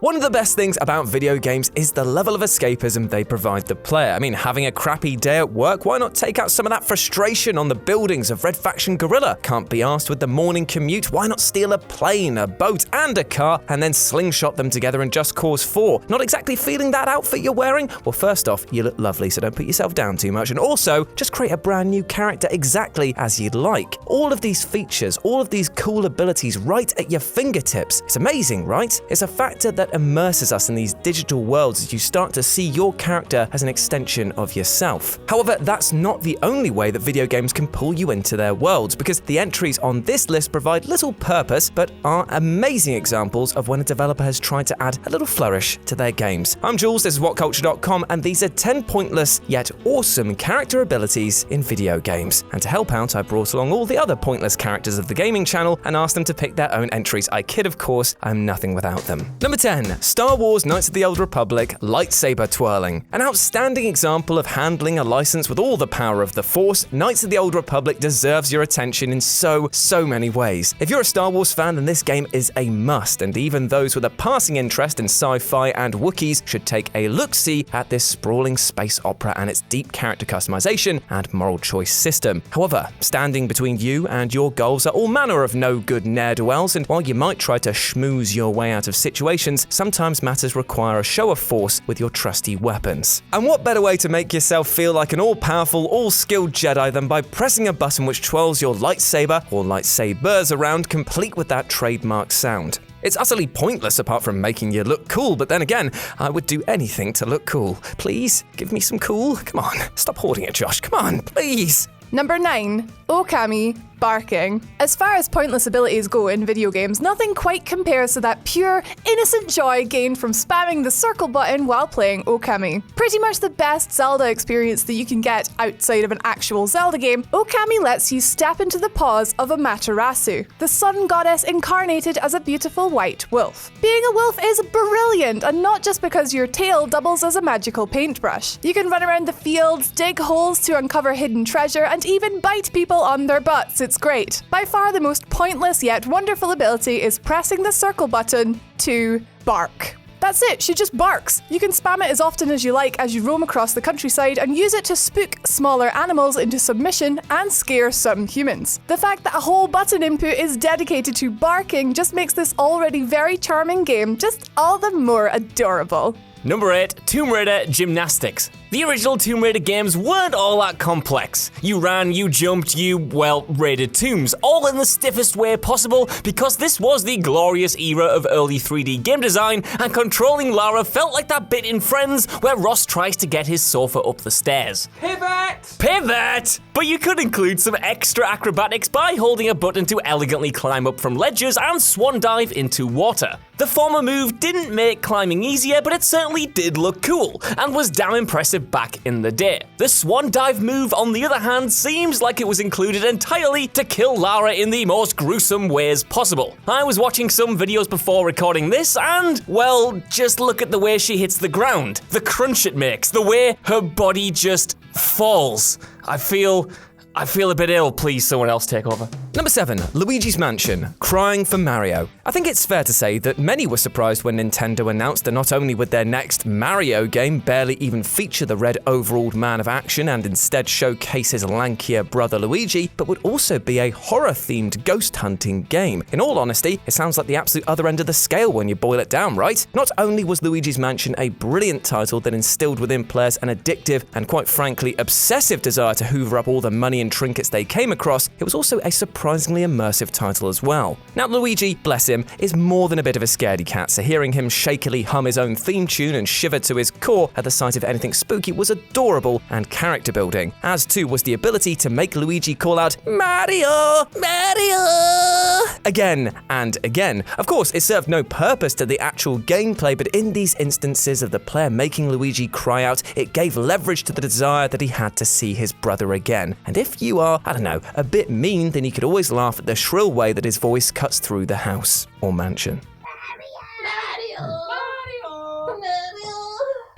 One of the best things about video games is the level of escapism they provide the player. I mean, having a crappy day at work, why not take out some of that frustration on the buildings of Red Faction Guerrilla? Can't be arsed with the morning commute, why not steal a plane, a boat, and a car, and then slingshot them together in Just Cause 4? Not exactly feeling that outfit you're wearing? Well, first off, you look lovely, so don't put yourself down too much, and also, just create a brand new character exactly as you'd like. All of these features, all of these cool abilities right at your fingertips. It's amazing, right? It's a factor that immerses us in these digital worlds as you start to see your character as an extension of yourself. However, that's not the only way that video games can pull you into their worlds, because the entries on this list provide little purpose, but are amazing examples of when a developer has tried to add a little flourish to their games. I'm Jules, this is WhatCulture.com, and these are 10 pointless yet awesome character abilities in video games. And to help out, I brought along all the other pointless characters of the gaming channel and asked them to pick their own entries. I kid, of course, I'm nothing without them. Number 10. Star Wars Knights of the Old Republic lightsaber twirling. An outstanding example of handling a license with all the power of the Force, Knights of the Old Republic deserves your attention in so many ways. If you're a Star Wars fan, then this game is a must, and even those with a passing interest in sci-fi and Wookiees should take a look-see at this sprawling space opera and its deep character customization and moral choice system. However, standing between you and your goals are all manner of no-good ne'er-do-wells, and while you might try to schmooze your way out of situations, sometimes matters require a show of force with your trusty weapons. And what better way to make yourself feel like an all-powerful, all-skilled Jedi than by pressing a button which twirls your lightsaber, or lightsabers, around, complete with that trademark sound. It's utterly pointless apart from making you look cool, but then again, I would do anything to look cool. Please, give me some cool. Come on, stop hoarding it, Josh. Come on, please. Number 9. Okami barking. As far as pointless abilities go in video games, nothing quite compares to that pure, innocent joy gained from spamming the circle button while playing Okami. Pretty much the best Zelda experience that you can get outside of an actual Zelda game, Okami lets you step into the paws of Amaterasu, the sun goddess incarnated as a beautiful white wolf. Being a wolf is brilliant, and not just because your tail doubles as a magical paintbrush. You can run around the fields, dig holes to uncover hidden treasure, and even bite people on their butts. It's great. By far the most pointless yet wonderful ability is pressing the circle button to bark. That's it, she just barks. You can spam it as often as you like as you roam across the countryside and use it to spook smaller animals into submission and scare some humans. The fact that a whole button input is dedicated to barking just makes this already very charming game just all the more adorable. Number 8. Tomb Raider Gymnastics. The original Tomb Raider games weren't all that complex. You ran, you jumped, raided tombs, all in the stiffest way possible, because this was the glorious era of early 3D game design, and controlling Lara felt like that bit in Friends where Ross tries to get his sofa up the stairs. Pivot! But you could include some extra acrobatics by holding a button to elegantly climb up from ledges and swan dive into water. The former move didn't make climbing easier, but it certainly did look cool, and was damn impressive back in the day. The swan dive move, on the other hand, seems like it was included entirely to kill Lara in the most gruesome ways possible. I was watching some videos before recording this, and, well, just look at the way she hits the ground, the crunch it makes, the way her body just falls. I feel a bit ill. Please, someone else take over. Number 7. Luigi's Mansion, crying for Mario. I think it's fair to say that many were surprised when Nintendo announced that not only would their next Mario game barely even feature the red overalled man of action and instead showcase his lankier brother Luigi, but would also be a horror-themed ghost hunting game. In all honesty, it sounds like the absolute other end of the scale when you boil it down, right? Not only was Luigi's Mansion a brilliant title that instilled within players an addictive and quite frankly obsessive desire to hoover up all the money and trinkets they came across, it was also a surprisingly immersive title as well. Now Luigi, bless him, is more than a bit of a scaredy cat, so hearing him shakily hum his own theme tune and shiver to his core at the sight of anything spooky was adorable and character building, as too was the ability to make Luigi call out, "Mario! Mario!" again and again. Of course, it served no purpose to the actual gameplay, but in these instances of the player making Luigi cry out, it gave leverage to the desire that he had to see his brother again. And if you are, a bit mean, then you could always laugh at the shrill way that his voice cuts through the house or mansion.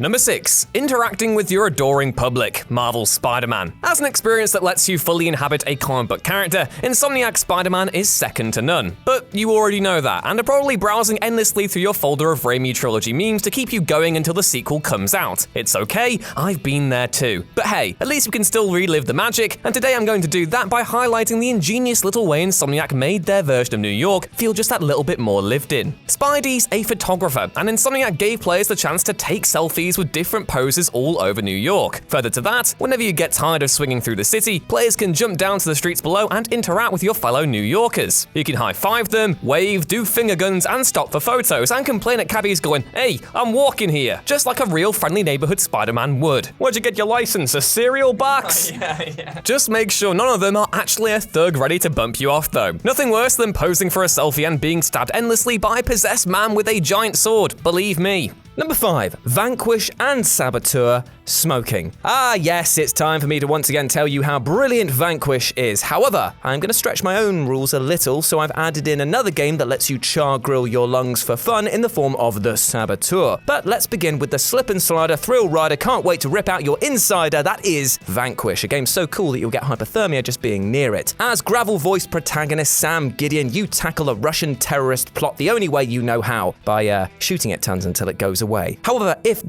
Number 6. Interacting with your adoring public, Marvel's Spider-Man. As an experience that lets you fully inhabit a comic book character, Insomniac's Spider-Man is second to none. But you already know that, and are probably browsing endlessly through your folder of Raimi trilogy memes to keep you going until the sequel comes out. It's okay, I've been there too. But hey, at least we can still relive the magic, and today I'm going to do that by highlighting the ingenious little way Insomniac made their version of New York feel just that little bit more lived in. Spidey's a photographer, and Insomniac gave players the chance to take selfies with different poses all over New York. Further to that, whenever you get tired of swinging through the city, players can jump down to the streets below and interact with your fellow New Yorkers. You can high-five them, wave, do finger guns, and stop for photos, and complain at cabbies going, "Hey, I'm walking here," just like a real friendly neighborhood Spider-Man would. Where'd you get your license? A cereal box? Yeah. Just make sure none of them are actually a thug ready to bump you off though. Nothing worse than posing for a selfie and being stabbed endlessly by a possessed man with a giant sword, believe me. Number 5. Vanquish and Saboteur smoking. Ah yes, it's time for me to once again tell you how brilliant Vanquish is. However, I'm going to stretch my own rules a little, so I've added in another game that lets you char grill your lungs for fun in the form of the Saboteur. But let's begin with the slip and slider thrill rider can't wait to rip out your insider, that is Vanquish, a game so cool that you'll get hypothermia just being near it. As gravel-voiced protagonist Sam Gideon, you tackle a Russian terrorist plot the only way you know how, by shooting at tons until it goes away. However, if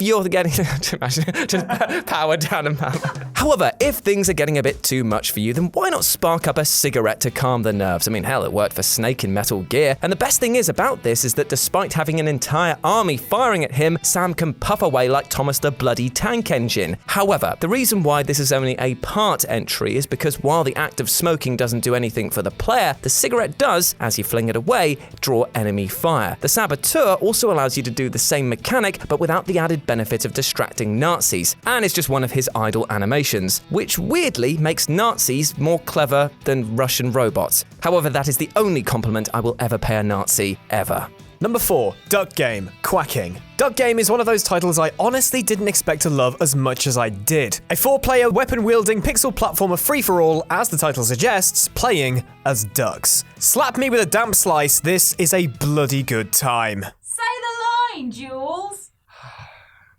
you're getting just power down and power. However, if things are getting a bit too much for you, then why not spark up a cigarette to calm the nerves? I mean, hell, it worked for Snake in Metal Gear. And the best thing is about this is that despite having an entire army firing at him, Sam can puff away like Thomas the Bloody Tank Engine. However, the reason why this is only a part entry is because while the act of smoking doesn't do anything for the player, the cigarette does, as you fling it away, draw enemy fire. The Saboteur also allows you to do the same mechanic, but without the added benefit of distracting Nazis, and it's just one of his idle animations, which weirdly makes Nazis more clever than Russian robots. However, that is the only compliment I will ever pay a Nazi, ever. Number 4. Duck Game, Quacking. Duck Game is one of those titles I honestly didn't expect to love as much as I did. A 4-player, weapon-wielding pixel platformer free-for-all, as the title suggests, playing as ducks. Slap me with a damp slice, this is a bloody good time. Say the line, Jules!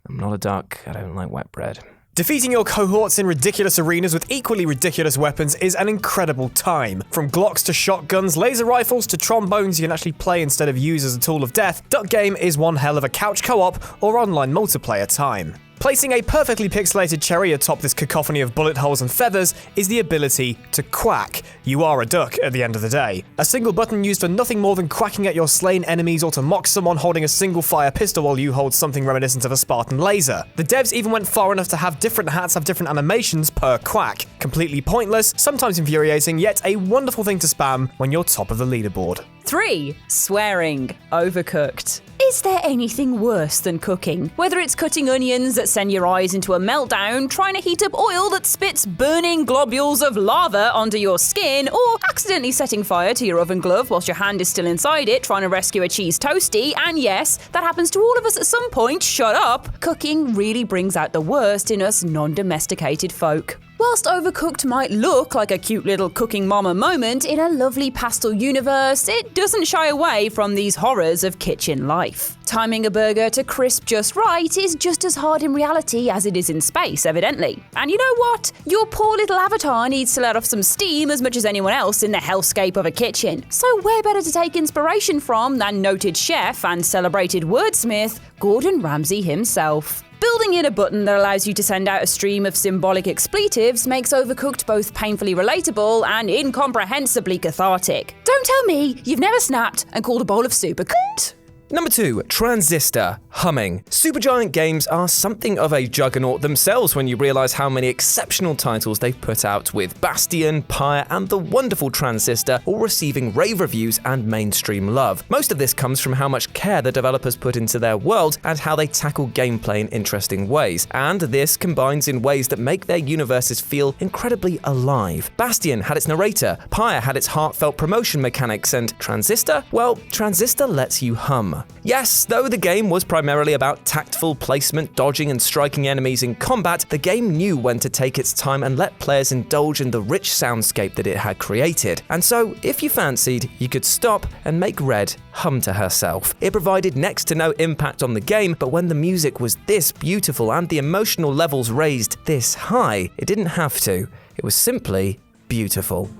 I'm not a duck, I don't like wet bread. Defeating your cohorts in ridiculous arenas with equally ridiculous weapons is an incredible time. From Glocks to shotguns, laser rifles to trombones you can actually play instead of use as a tool of death, Duck Game is one hell of a couch co-op or online multiplayer time. Placing a perfectly pixelated cherry atop this cacophony of bullet holes and feathers is the ability to quack. You are a duck at the end of the day. A single button used for nothing more than quacking at your slain enemies or to mock someone holding a single fire pistol while you hold something reminiscent of a Spartan laser. The devs even went far enough to have different hats have different animations per quack. Completely pointless, sometimes infuriating, yet a wonderful thing to spam when you're top of the leaderboard. 3. Swearing. Overcooked. Is there anything worse than cooking? Whether it's cutting onions that send your eyes into a meltdown, trying to heat up oil that spits burning globules of lava onto your skin, or accidentally setting fire to your oven glove whilst your hand is still inside it trying to rescue a cheese toastie, and yes, that happens to all of us at some point, shut up. Cooking really brings out the worst in us non-domesticated folk. Whilst Overcooked might look like a cute little cooking mama moment in a lovely pastel universe, it doesn't shy away from these horrors of kitchen life. Timing a burger to crisp just right is just as hard in reality as it is in space, evidently. And you know what? Your poor little avatar needs to let off some steam as much as anyone else in the hellscape of a kitchen. So where better to take inspiration from than noted chef and celebrated wordsmith, Gordon Ramsay himself. Building in a button that allows you to send out a stream of symbolic expletives makes Overcooked both painfully relatable and incomprehensibly cathartic. Don't tell me you've never snapped and called a bowl of soup a cunt. Number 2, Transistor, humming. Supergiant Games are something of a juggernaut themselves when you realise how many exceptional titles they've put out, with Bastion, Pyre, and the wonderful Transistor all receiving rave reviews and mainstream love. Most of this comes from how much care the developers put into their world and how they tackle gameplay in interesting ways, and this combines in ways that make their universes feel incredibly alive. Bastion had its narrator, Pyre had its heartfelt promotion mechanics, and Transistor? Well, Transistor lets you hum. platformer. Yes, though the game was primarily about tactful placement, dodging and striking enemies in combat, the game knew when to take its time and let players indulge in the rich soundscape that it had created. And so, if you fancied, you could stop and make Red hum to herself. It provided next to no impact on the game, but when the music was this beautiful and the emotional levels raised this high, it didn't have to. It was simply beautiful.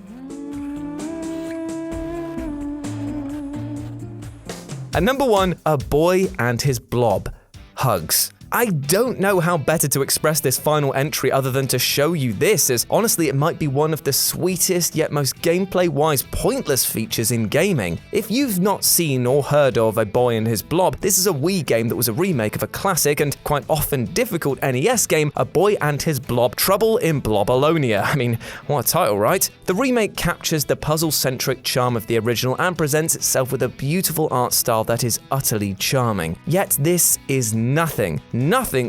At number 1, A Boy and His Blob. Hugs. I don't know how better to express this final entry other than to show you this, as honestly it might be one of the sweetest yet most gameplay-wise pointless features in gaming. If you've not seen or heard of A Boy and His Blob, this is a Wii game that was a remake of a classic and quite often difficult NES game, A Boy and His Blob: Trouble in Blobalonia. I mean, what a title, right? The remake captures the puzzle-centric charm of the original and presents itself with a beautiful art style that is utterly charming. Yet this is nothing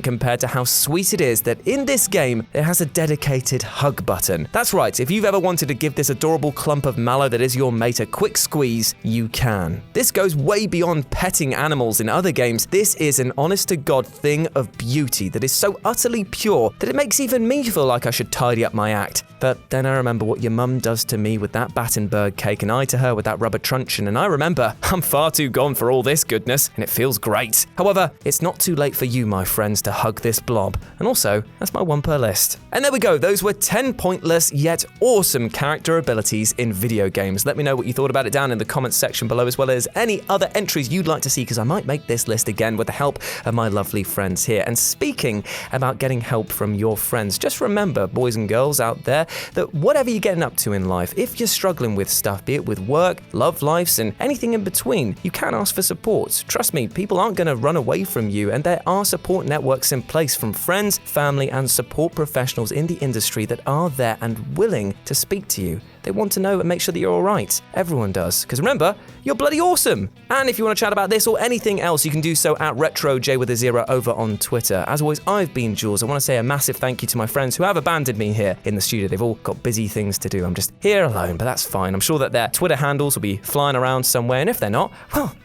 compared to how sweet it is that in this game it has a dedicated hug button. That's right, if you've ever wanted to give this adorable clump of mallow that is your mate a quick squeeze, you can. This goes way beyond petting animals in other games. This is an honest-to-God thing of beauty that is so utterly pure that it makes even me feel like I should tidy up my act. But then I remember what your mum does to me with that Battenberg cake and I to her with that rubber truncheon, and I remember I'm far too gone for all this goodness, and it feels great. However, it's not too late for you, my friends, to hug this blob. And also, that's my one per list. And there we go, those were 10 pointless yet awesome character abilities in video games. Let me know what you thought about it down in the comments section below, as well as any other entries you'd like to see, because I might make this list again with the help of my lovely friends here. And speaking about getting help from your friends, just remember, boys and girls out there, that whatever you're getting up to in life, if you're struggling with stuff, be it with work, love lives, and anything in between, you can ask for support. Trust me, people aren't going to run away from you, and there are support networks in place from friends, family, and support professionals in the industry that are there and willing to speak to you. They want to know and make sure that you're all right. Everyone does. Because remember, you're bloody awesome. And if you want to chat about this or anything else, you can do so at RetroJ over on Twitter. As always, I've been Jules. I want to say a massive thank you to my friends who have abandoned me here in the studio. They've all got busy things to do. I'm just here alone, but that's fine. I'm sure that their Twitter handles will be flying around somewhere. And if they're not, well,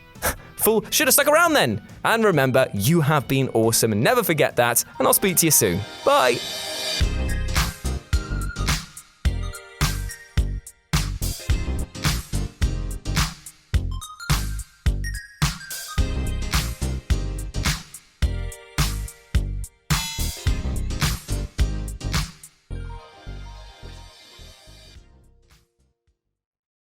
fool, should have stuck around then. And remember, you have been awesome. And never forget that. And I'll speak to you soon. Bye.